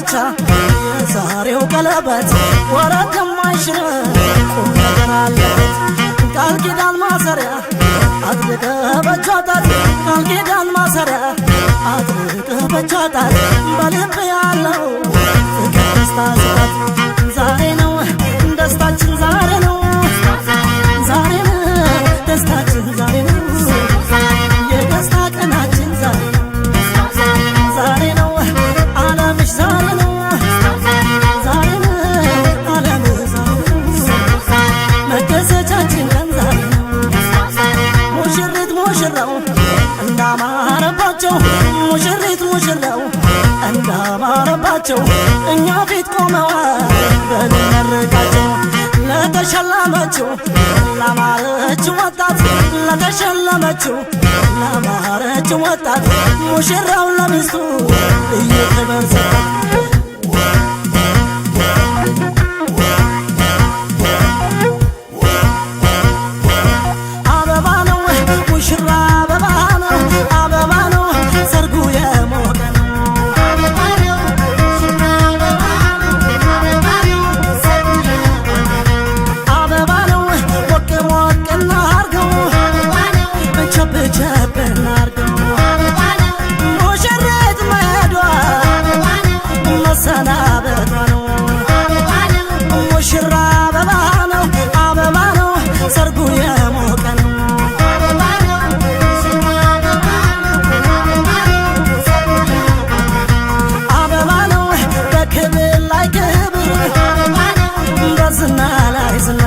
ጋብቻ የዛሬው ቀለበት ወረት የማይሽር ቁም ነገር አለበት ቃል ኪዳን ማሰሪያ አጥብቀህ በእጇታት ቃል ኪዳን ማሰሪያ አጥብቀህ በእጇታት በልብ ያለው ፍቅር ደስታ ስጣት ዛሬ ነው ደስታችን ዛሬ ነው ዛሬ ነው ደስታችን ዛሬ ነው የደስታ ቀናችን ዛሬ ነው ዛሬ ነው ዓለምሽ ዛሬ ነው ዛሬ ነው ዓለምሽ ዛሬ ነው መደሰቻችን ቀን ዛሬ ነው ሙሽሪት ሙሽራው እንዳማረባቸው ሙሽሪት ሙሽራው እንዳማረባቸው እኛ ፊት ቆመዋል በልመርቃቸው ለተሸለመችው ላማረችው ወጣት ለተሸለመችው ላማረችው ወጣት ሙሽራው ለሚስቱ ልዩ ክብር ሰጣት አበባ ነው ሙሽራ አበባ ነው አበባ ነው ሰርጉ የሞቀ ነው አበባ ነው ሞቅ ሞቅ እናርገው ቸብ ቸብ እናርገው ሙሽሪት መሄዷ መሰናበቷ ነው ሙሽራ አበባ ነው አበባ ነው ሰርጉ የሞቀ ነው አበባ ነው በክብር ላይ ክብር በዝና ላይ ዝና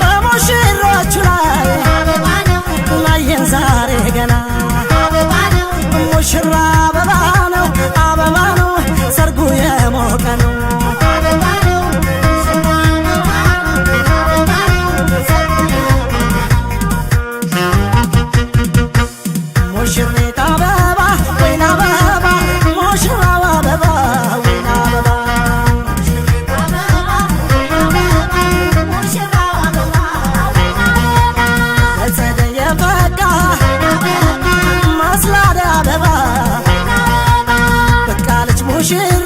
በሙሽሮቹ ላይ ላየን ዛሬ ገና ሙሽራ አበባ ነው አበባ ነው ሰርጉ የሞቀ ነው ሙሽሪት አበባ ወይን አበባ ሙሽራው አበባ ወይን አበባ በጸደይ የፈካ መስላደ አበባ በቃለች ሙሽራ